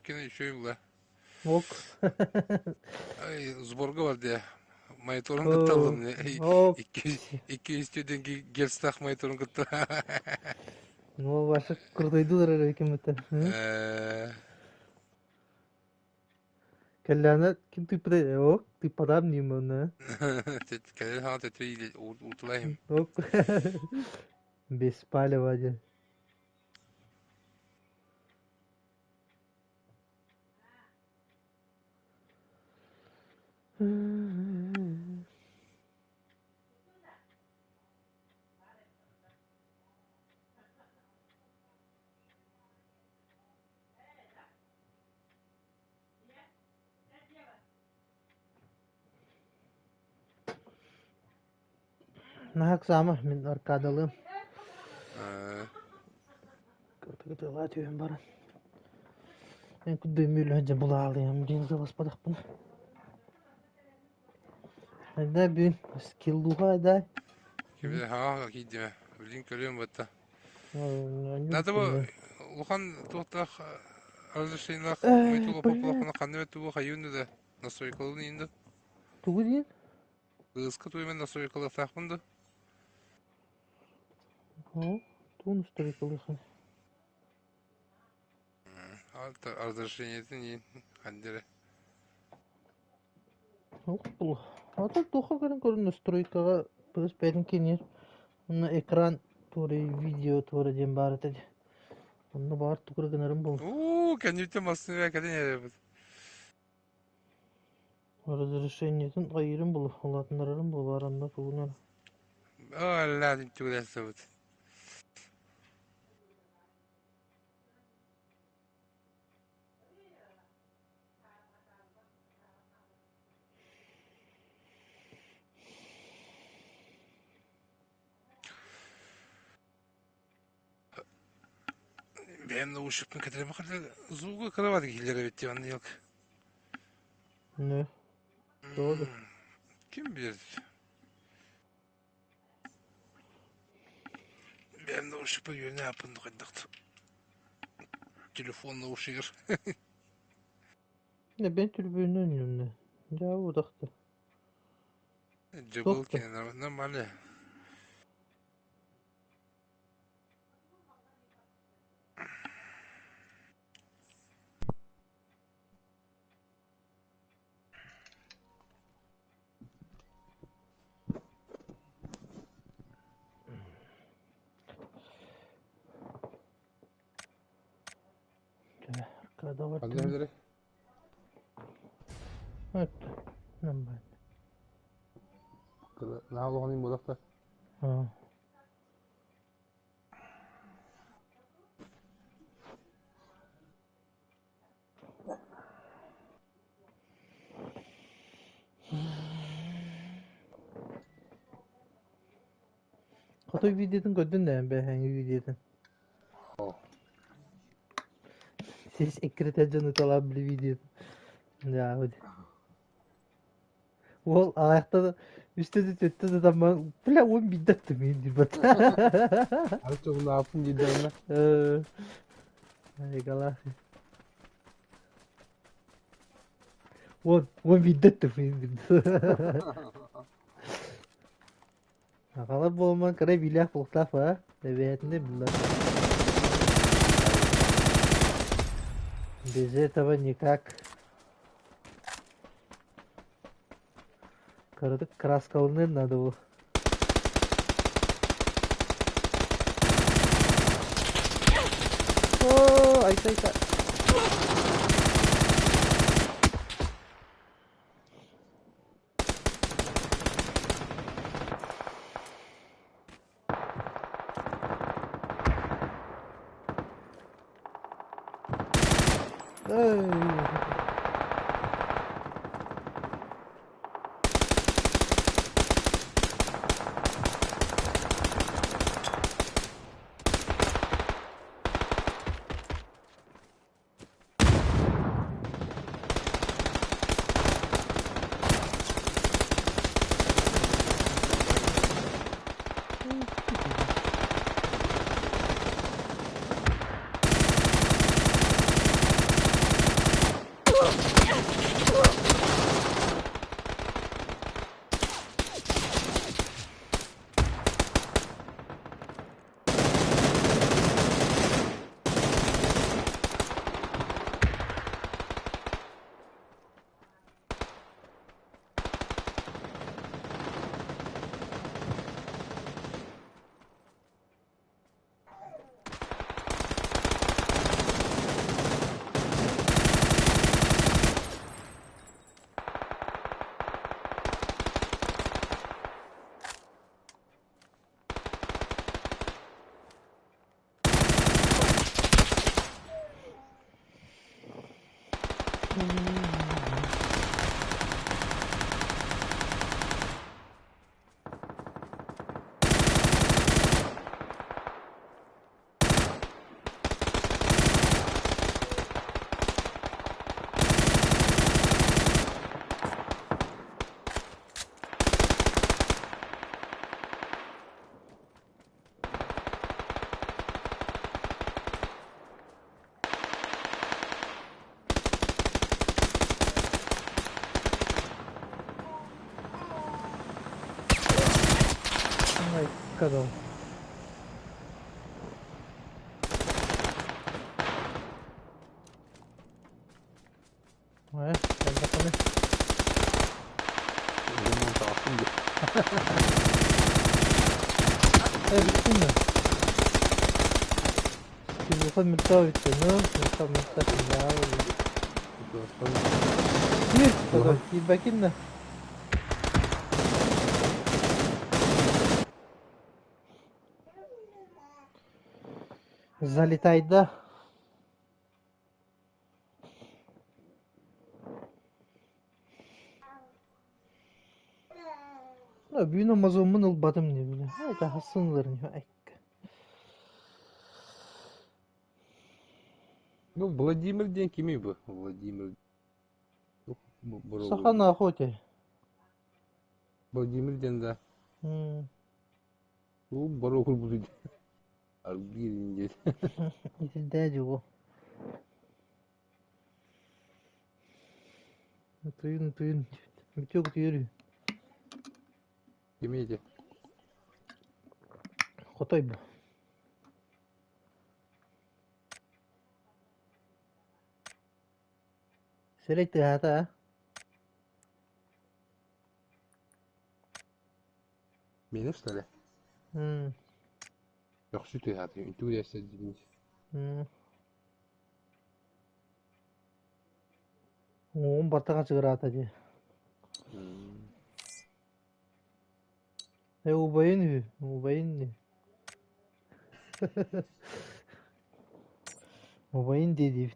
kene şey bula. Ok. Ay zborga var diye. Monitorum Oo. kıttaldım ne. Ok. 200 tüden gelstak monitorum kıttı. No başka kurduydular öyle hükümete. Kellana kim tipi ok. Tip adam diyeyim ona. Kale ha tetri ultulayım. Ok. Bespale vacı. Nahak sama min arkadalığım. Kıtı atıyorum bana. Ben kuduyum öyle önce bulağlayayım. Denize basmadık bunu. Hadi bir skill duha da. Kimde ha gidime. Bilin görüyorum batta. Nada bu Anladım. Luhan tuhta разрешениях Ай, майтуга блядь. популахана ханнеметуга хайюнда да настройкалын инде. Тугудин? Кыска туймен настройкалы тахмында. О, туну старикалыхан. Алта разрешениятын ин хандере. Ох, бұл. Ата тоха көрін көрін настройкаға біз бәрін кенер. Оны экран туры, видео туры дем бар етеді. Оны бар тұқыры гынарым бұл. Кәнюте масынга кәден әребіз. Разрешениетін айырым бұл. Олатындарым бұл баранда туғынар. Ла дим түгіләсі бұд. Ben de uşuppun kaderime kadar zuğu kıravadı gillere bitti ben de yok. Ne? Doğru. Kim bilir? Ben de uşuppun yönü yapındı kaddaktı. Telefonla uşuyor. Ne ben tribünden oynuyorum ne? Cevabı odaktı. Cıbıl Doktu. kenarından mali. Arkada var. Hadi hadi. Evet. Ne var? Ne yapalım bu dakika? Ha. Kato videodun gördün de ben hangi videodun? Ses ekretercanı olan bir videodun. Ya hadi. Ол аяқта да үстеде төтті де там бля он бидатты мен деп бат. Artık ne yapın gidelim. Ай гала. Он бидатты мен деп. Ағалар болман кіре билях бұқтап а. Дәбиетінде бұлар. Без этого никак. Кырдык краскалынын надо bu. Oo, ayta. Ay. Ay, kadar. Gel bakalım. O zaman dağıtın diye. Bittin mi? Biz bu kadar mülka bitti. Ne oldu? Mülka şimdi ya. Gir. Kadar. Gir bakayım da. Залетайда. Büyüne mazlumun ılbadım ne bile. Hayda hasınların ya. Ну, Владимир день кими бы. Владимир. Саха на охоте. Владимир день да. Bu Barokul buydu. Abi bir ince. İzilde o. Tuyun. Bitiyor yürü. Kimiydi? Kotoy bu. Sürekli hata. Benim stale. Yok sütü hadi. Ütü yaşta dibince. Он бартаға шығарады де. Убайын. Убайын dedi.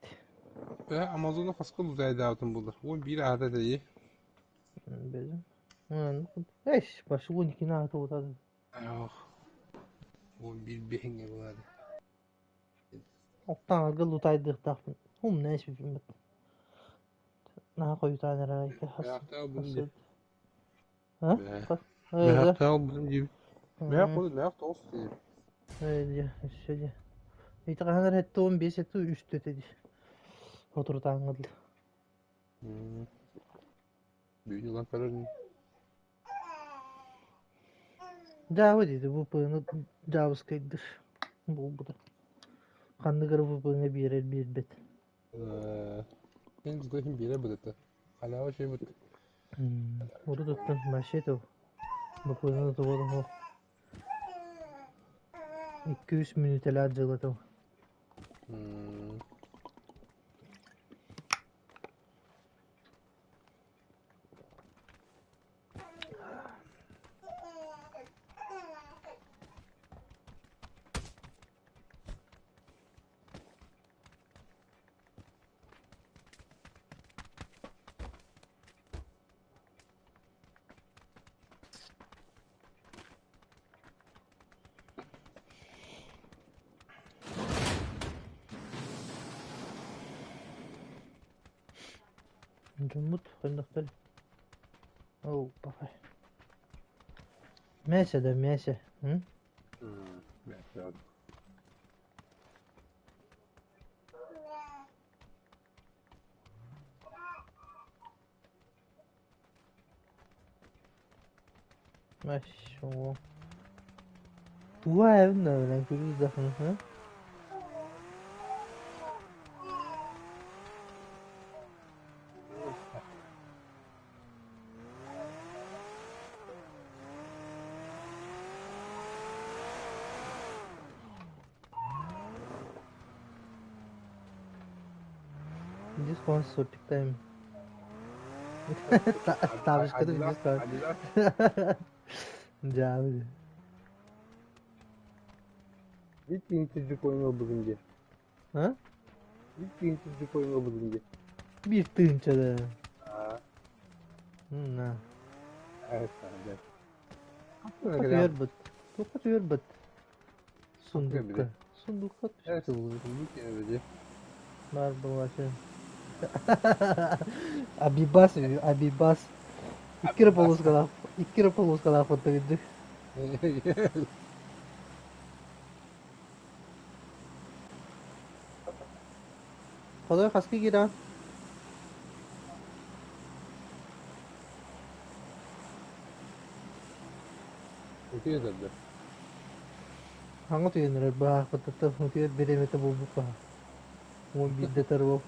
Ve Amazon'a faskal uzaydı altın bulur. O bir adet iyi. Bizim. Eş, başı 12'ne atı otadı. Yok. O bir behenge bulardı. Oktan argı lutaydık takpın. Ne iş bir film. Naha koyu tane raydı. Hayatta bunu diye. Ha? Ve hatta bunun gibi. Ve hayatta olsun diye. Öyle şöyle. İşte kadar hette 15 hette üst ötedi. Oturup anladı. Büyük yılan kararını. Java dedi bu pığını JavaScript'dir. Bu da. Kandı kırı bu pığını bir yere bir bet. En güzel bir yere bıraktı. Hala o şey bıraktı. Orada tuttun başlaydı o. Bu pığını da o. 200 minüteler cıladı. Jumut kıyınlıkları. Oh bakay. Meşe de meşe. Hı? Belki abi. Maşallah. Bu evin ne öyle kırmızı da hı? This sponsorship time. Tabii ki de biz var. Cami. Hiç çocuk oyunu bugün. Ha? Hiç çocuk oyunu bugün. Bir tığınca da. Ha. Na. Evet abi. Tokat uyarbıt. Tokat uyarbıt. Bakıyor bir Sundukka. de. Sundukka Evet. düştü bu. Bulduk ya böyle. Var babaşı. Abibas diyor. Abibas. İki rapolus kadar foto gidiyor. Kadar kaskı giren. Bakıyor tabii. Hangi tuyunlar bah foto foto bire mete bulbuk bah. Mo bidde tarbo.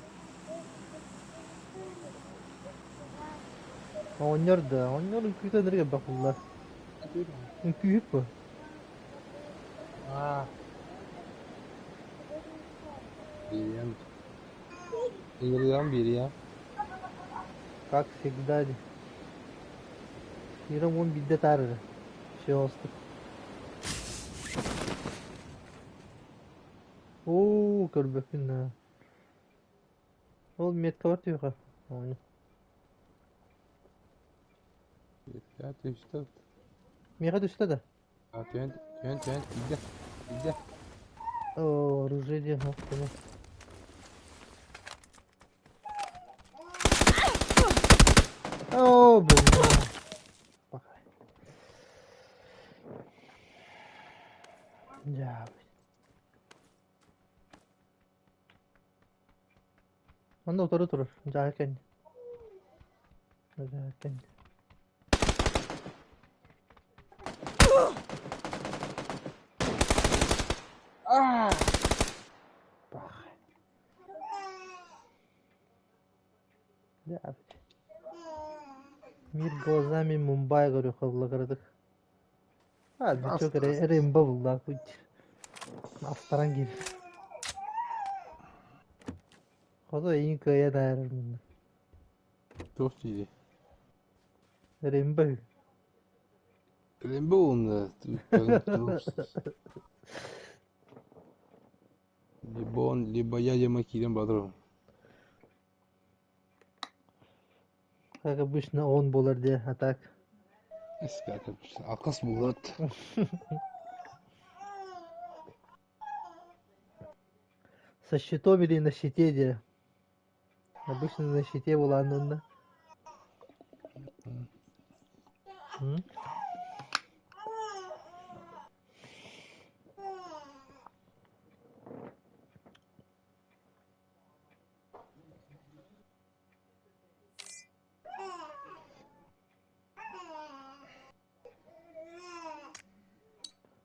Onlar küte nereye bakırlar. Küyüp bu. Aa. Biriyem. İngilizcem biriyem. Как всегда. Yine mon bidde tarır. Şey olsun. Oo körbekün ha. Ol met kavat yok ha. Oyunu. Ya işte. Mega düştü de. Ha tüyent. Gitti. Gitti. Oo orужие diyor ha. Tamam. Oo bu. Bak. Ya. Onda oturur. Jahaken. Jahaken. Aa. Bak. Ya. Mir глазами Мумбай говорю, хавла городок. А, да чё, Рембо был, да, хоть. Астаран gibi. O da iyi köye dayanır bunlar. Çok iyi. Rembo. Ben bu onda. Либо я Макирен Бадров. Kanka bu işine 10 bolar diye atak. Eski Alkas Murat. Со щитом или на щите диye. Обычно на щите bulandığında. Hı?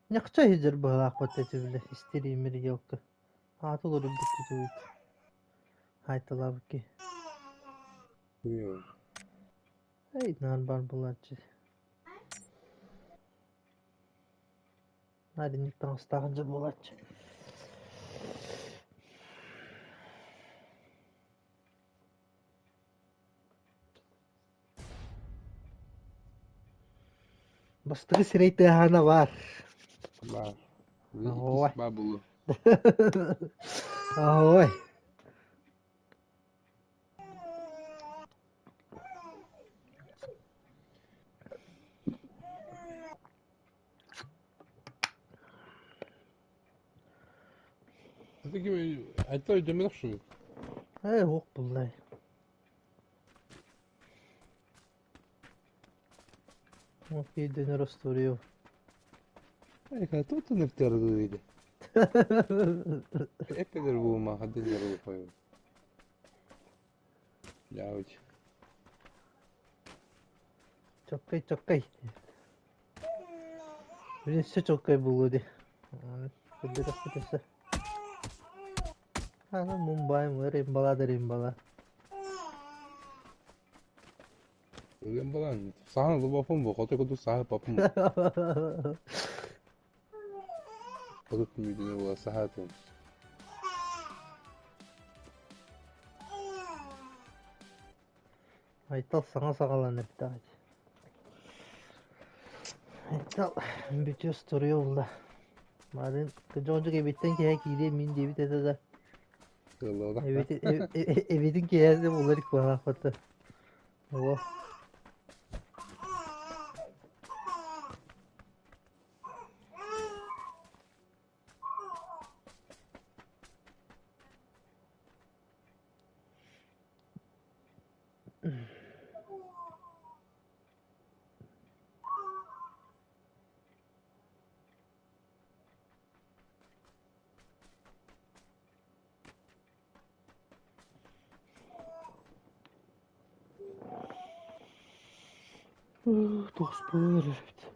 Ne kadar hicr bu akbatı bile istediğim miri yok. Hatı olur bir tutuyor. Haytalar ki. Bilmiyorum. Hey narbar bulatçı. Hadi nikten ıstahınca bulatçı. Bastığı sireyte hana var. Var. Ahoy. İkisi var bulu. Ahoy. Peki hatta ödemelik şu. Hey hok bullay. Okey döner osturuyor. Eka tutun nefterdi. Epeydir bu ma hadi yarı koyuyor. Yavuz. Чокай. Birisi çokay buldu. Kıdırık kıtısı. Hala Mumbai mı? Rimbala. Öyle falan. Sahne bu babam bu. Kote kutu sahne babam. Kutu müdürü bu sahne. Aytal sana sağlanır bir daha. Aytal bütün story oldu. Madem kıcı onca gibi bitten ki hek iyiliği min diye bir tete de. Sığlığı da. Evet, evedin kıyasında olarak var hakikaten. Oh. Dokuz boyu verir evet.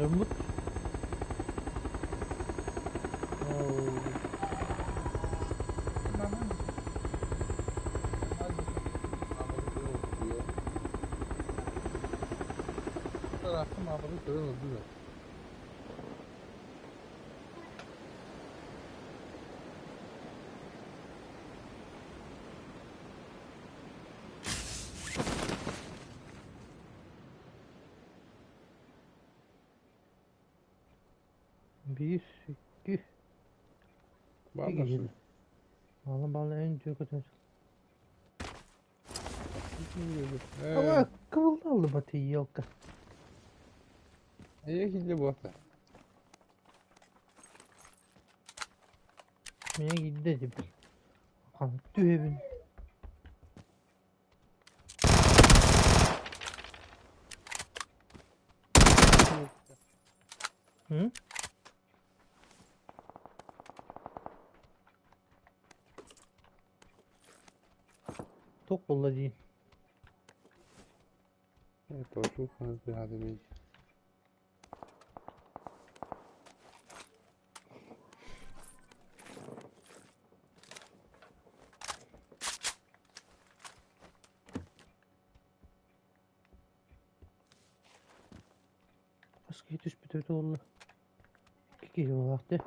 Rambut. Tarafım abone kırılır değil mi? Bir, iki, Var iki mısın? Bağlı en çok ötesi. Eee, Ama kıvıldı aldı batıyı yok. iyi gidiyor bu hafta. Neye gitti dedi. Kanıttı evin. Hı? Tok olacağım. Evet, doğru kanız bir hadimi. Başka yetiş bir tövbe oldu. İki kişi olacaktı.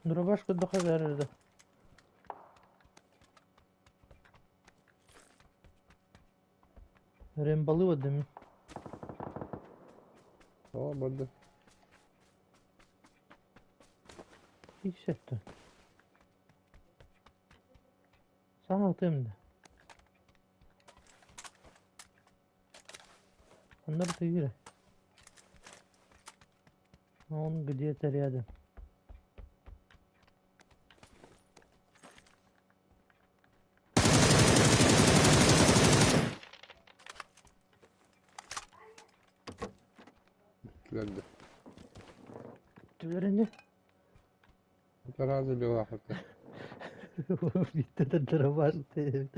Dura başka daha verirdi. Rembalı var demin. Tamam, burada. Hissettim. Sana atayım da. Onları da yürü. Onun gıdiye tereyağdı. Geldi. Tüverini. Bu kadar hazır bir vakıfta. Bitti de dara başladı.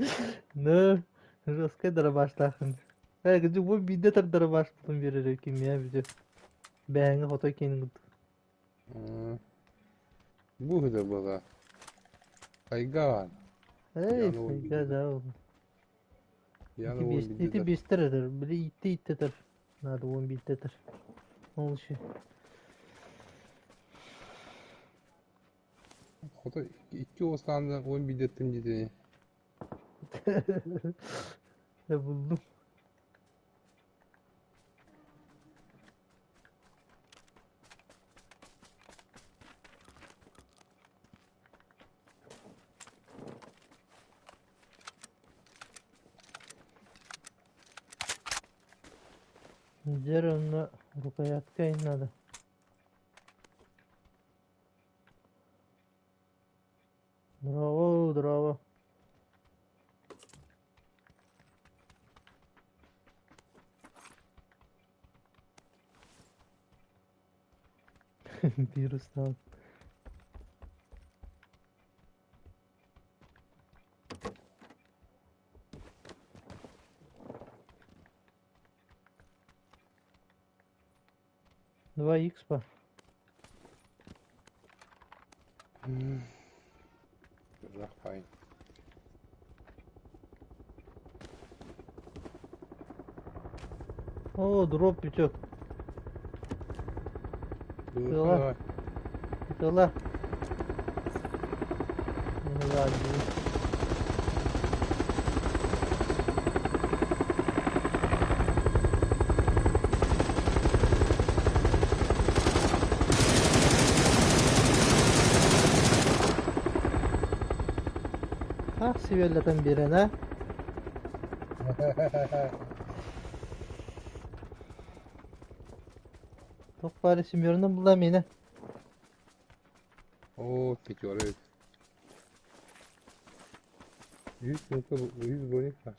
Ne? Rızkı dara başladın. Herkese bu bir de dara başladım vererek kim ya bize. Beğeni foto kendi. Bu hıdır burada. Kayga var. Hey, Yani o fayda da o. Yani İki o bistiti bistiredir. Biri itti ittedir. Nerede o bittedir. Oluşu. O da iki Osmanlı'dan oyun bildirttim ciddi. Ne buldum. Ceren'le Rukayatka inladı. Bravo, bravo. Virüs tamam. Два X Bırak fayın. Oo drop bitiyor. Yola. Yola. Yine geldi. Ah sivillerden birine. Yok bari simyonunu bulayım yine. Oo, teşekkür 100 bonika.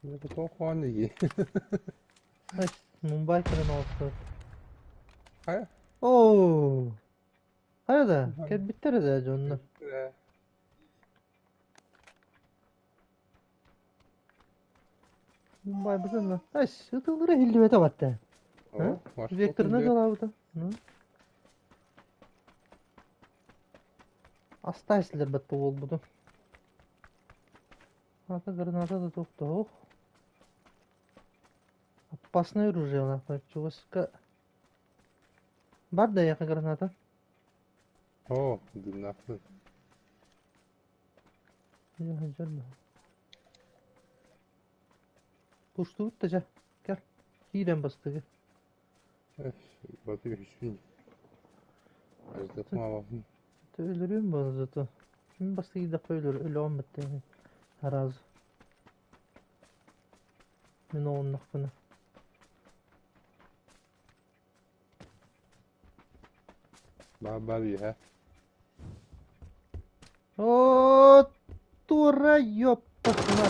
Ne kadar kuandı ki? Ay, Mumbai kırın olsun. Hayır. Oo. Hayır da. Gel biteriz ya canını. Mumbai bızın lan. Ay, sıtılır hillivete battı. Ha? Vektörüne dolabıda. Hı? Astaysiler battı oldu. Ата граната да тук долу. Опасна е оръжие, човешка. Бар да яка граната. Oo, dinle. Ya canım. Puştu taca. Gel. Hiden bastı gel. Bakıyor hiçbir. Arada bakın. Öldürüyorum bunu zaten. Şimdi bastı gidip öyle olmadı yani. Haraz. Ben onun hakkını. Bari ha. O tura yoppasına.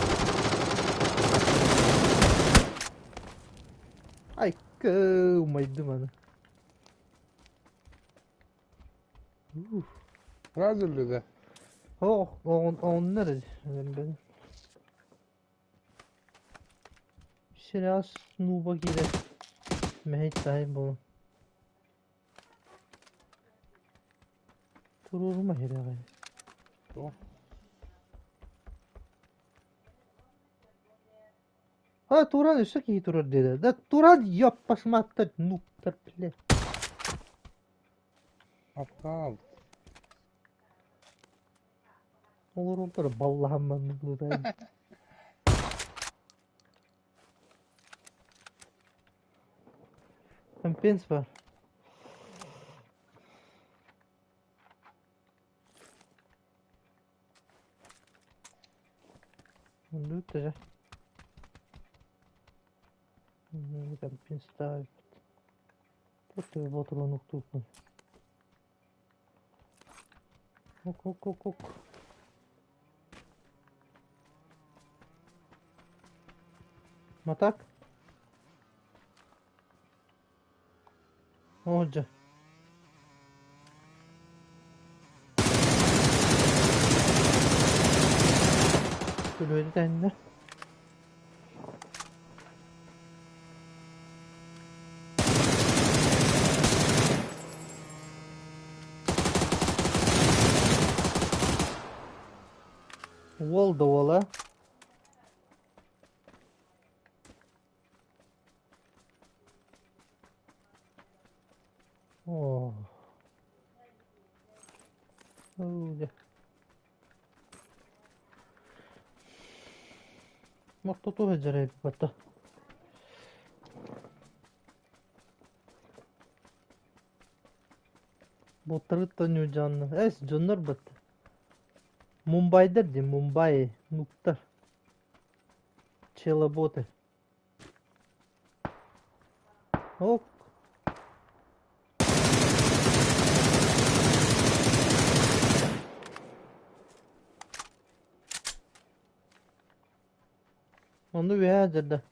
Ay kımaydı bana. Razırlı da. Oh, on nerede? Ben. Biraz nuba gire. Mehit sahip olun. Durur mu herhalde? Oh. Ha Turan üstü ki Turan dedi. Da Turan yapmasmaktır. Nuktar bile. Aptal. Olur. Vallahi ben buradayım. Hem pens var. Onu tutacak. Hem pens daha. Tuttu botu noktu. Ok. Matak. Hoca. Şöyle de. Wall da wall'a. Oh. Öyle. Motto tu hecere batta. Botları tanıyor canlı. Es canlar battı. Mumbai'dir diye Mumbai. Nukta. Çela bote. Ok. Onu bir hacırda.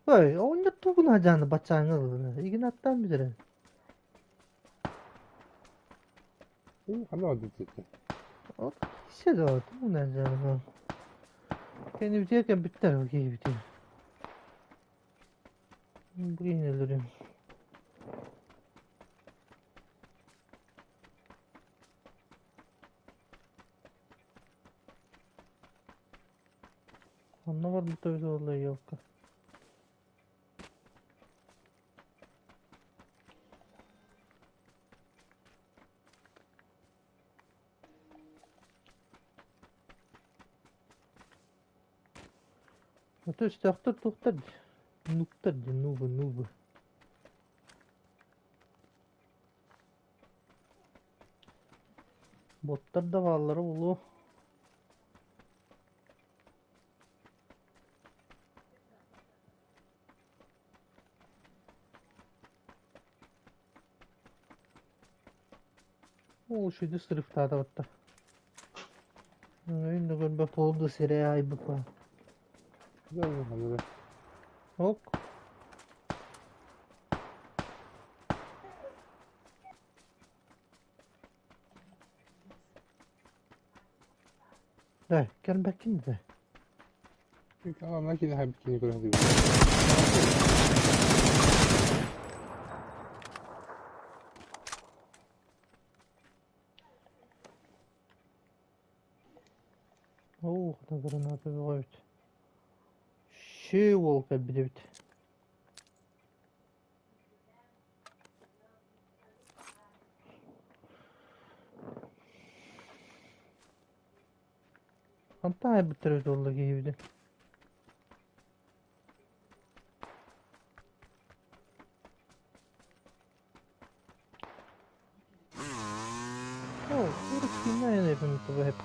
Hey, oyunda tukun hacağını bacağını. İgin attan bir Hala diyecektim. O şey de oldu. Bu ne canım. Kendi bitiyorken biter o iyi bitiyor. Bu yine ölürüm. Anna var bu tabii vallahi yok. Это istirahattır tohtar. Nuktar nubu. Botlar da varları ulu. O şeyde sırıfta da batta. Öyle galiba oldu sıraya ayıbı falan. Güzel mi? Hadi be. Ok. Gel bakayım da. Tamam, belki de bir kere görelim. Oh, da granata koyut. Şey volka bir de bit. Hatta ay bitirdi oldu gibi. Oh, burası ne yapayım bu hep.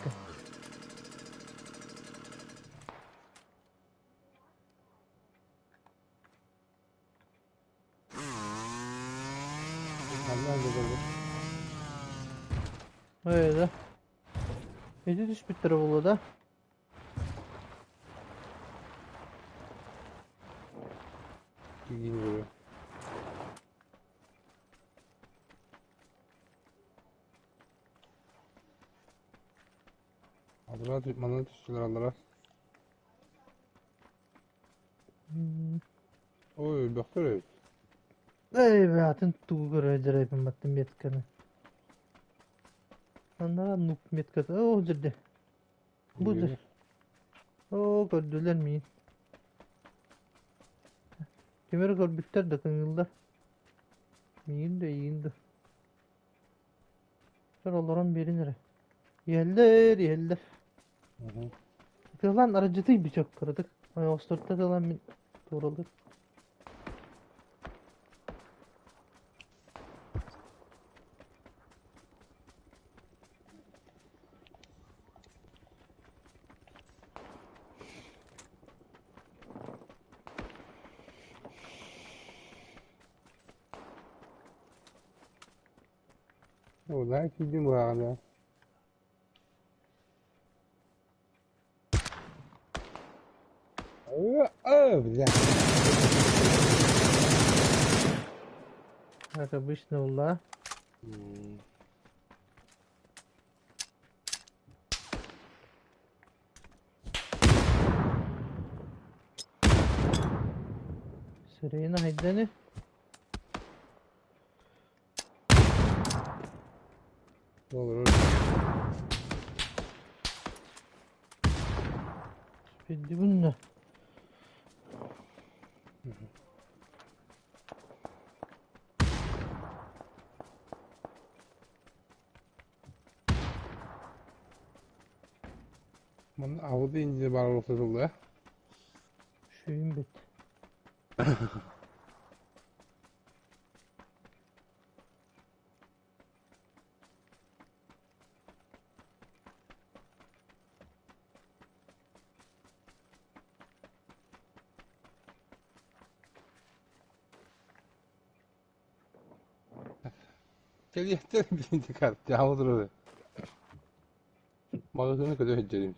Allah güzel. Öyle. Ece düş bitir oldu da. İlginç böyle. Adına tutmanı düştüler onlara. Oy, doktor evet. Ey be atın tuğu göreceğim yapayım battım metkanı. Onlara nuk metkası. Oh zırdı. Budur. Oh gördüler mi? Kemer gol bitter de kıyıldı. İyiydi. Sen onların biri nere? Yeller. Kılan aracıtıyı bir çok kırdık. Ay osturtta kılan bir doğruldu. O da gideyim bu arada. Güzel. Hadi bişne ola. Sırayına haydani. Olur. Bildi bunu. Bana avuda ince bana ortada ya. Şuyum bit. Gel yeter birinci kart. Yağmurdur öyle. Magazını kötü edeceğim.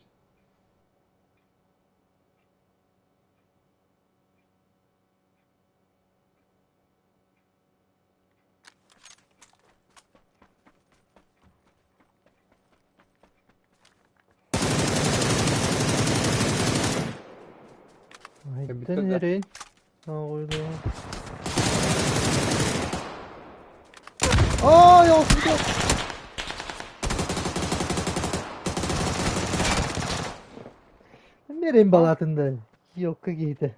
Haydani bitti de. nereyin? Ha koydu. Aa ya sıkı. Nereye balatında? Yok ki giydi.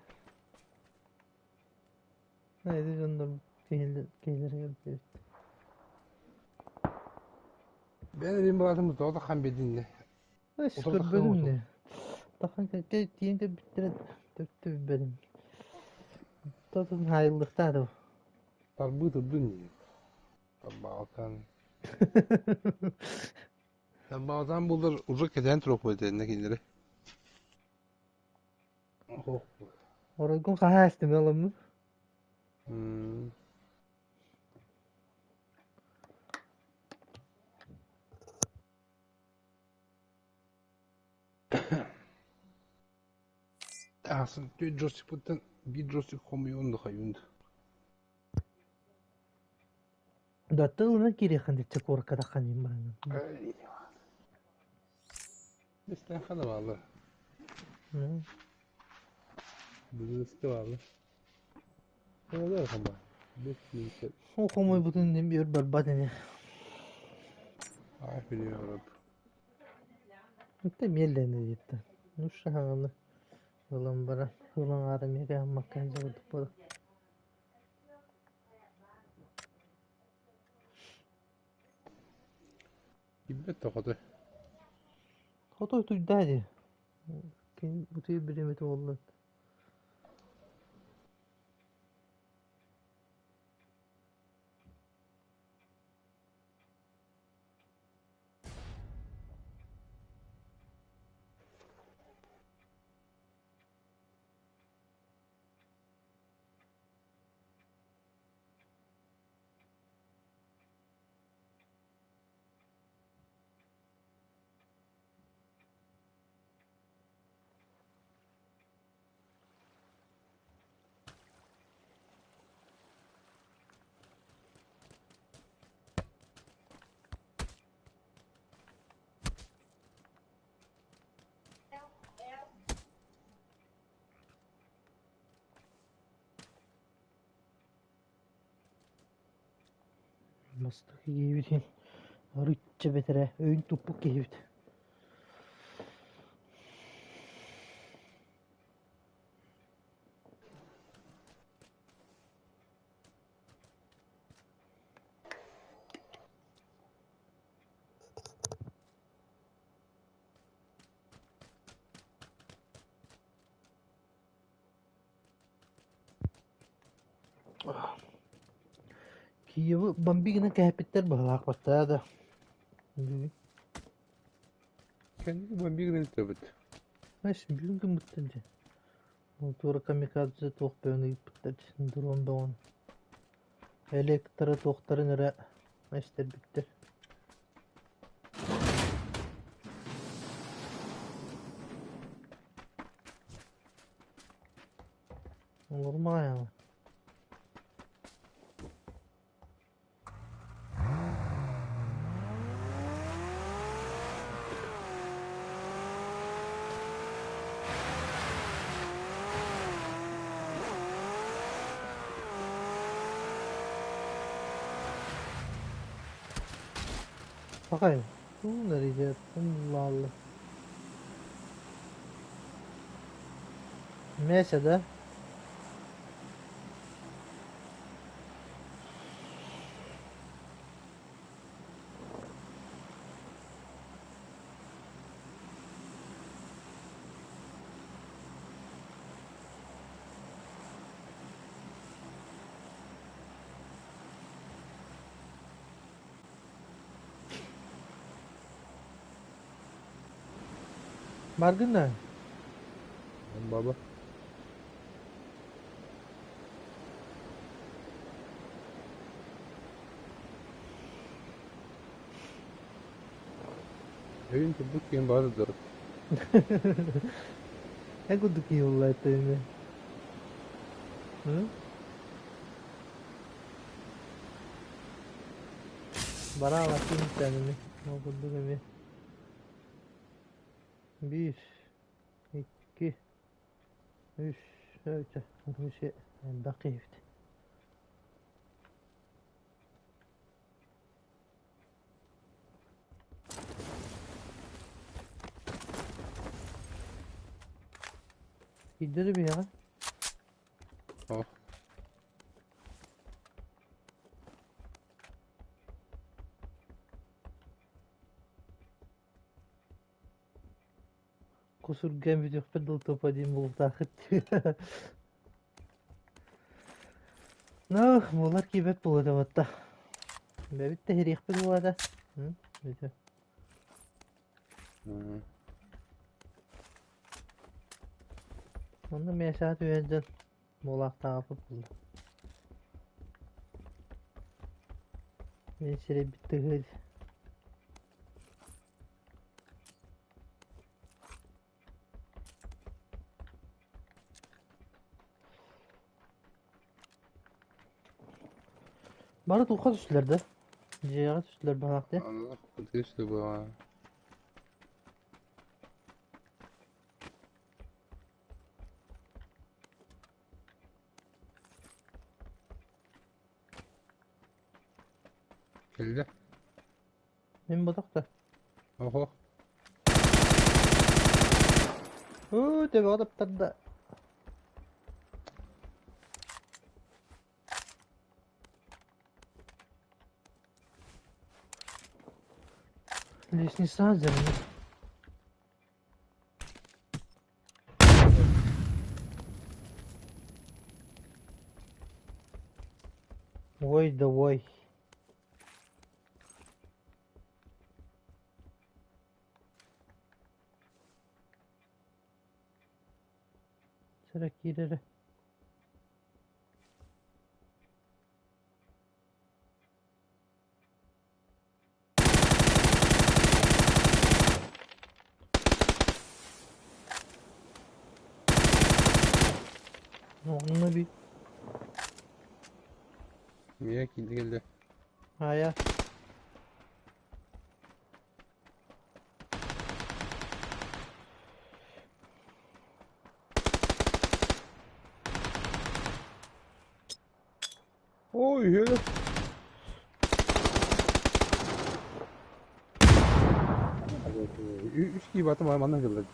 Haydi canım. Gelir. Ben elim bağladığımızda o da kan bedinle. Şükür bölüm ne? Bakın ki diyenge bittire döktü bir bölüm. Tadın hayırlıkta da o. Tarbıtı dün. Balkan. Sen bazen bulur uzak eden tropoidenine kendiri. Oh. Oraya gün kaha estim yalan Hmm. Aslında Josip Putin bir Josip komuyon da hayund. Dörtte ona geri kandı çek orkada kanayım bana. Öyle. Bizden kana bağlı. Bizden bağlı. Öyle ama. Beş minset. O komoy bütün ne bir berbat ne. Ay biliyorum. Mitte miellendi cidden. Nuşa hanını. Ulan bara. Ulan aramaya gelmek kan zordu bu. İbbet tokadı. Hoto tujdadi. Kim bu tür bir emeti oldu. Mastık giyivdin. Rütçe betere. Öğün topuk giyivdi. Kiyevi bambigine kehpetler bahalak batta da. Kendi ben bir gün tabii. Haş bilin ki mutlunca. Motora kamikaze toq böğünü gittikler. Drone da onu. Elektra toqları nere. Haşter bitter. Olur mu ayağına? Bakayım. Bu nereye? Allah Allah. Neyse de. Margın ne? Baba. Evin tıbbık kim vardır. Ne kudu ki yolla ettiğini. Hı? Bana anlatayım kendini. Ne kudu gibi. Bir. İki. Üç. Dört. Bir şey. Bakayım. Gidiyor bir ya. Oh. Kusurgan video pedal topa diyeyim bu takıt. No, bunlar kibet buldu hatta. Bebit de herih bir bu arada. Hı? Video. Hmm. Onu meşat üyeceksin. Molak tapıp buldu. Ben şöyle bitti hadi. Bana tuğka düştüler de. Ciğere düştüler bana de. Allah kutlusu bu ha. Geldi. Ben badak da. Oho. Oo, tebe adaptar da. Лестница hazırmış. Ой, да ой. Sıra gireri. Onunla bir Niye geldi? hayal. Oy öyle. Üç gibi atım var bana geldi.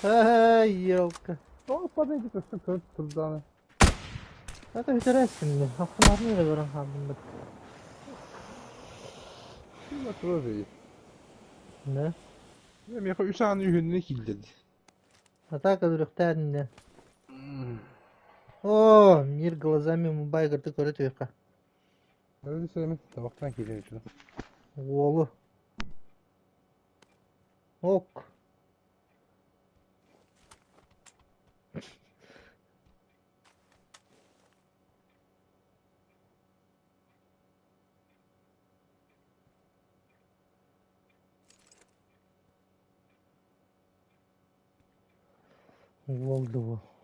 Hey yok. O tabii ki kır turdan. Hadi bitiresin mi? Hakkın armıyor da gören kaldım bak. Bir batırıyor şey. Ne? Benim yakın 3 tane ürününe kilitlendi. Hata kadar тәніне. О, мир глазами байгырды көрет өйқа. Öyle söylemek tabaktan geliyor şuna. Олы. Ok. Oldu bu.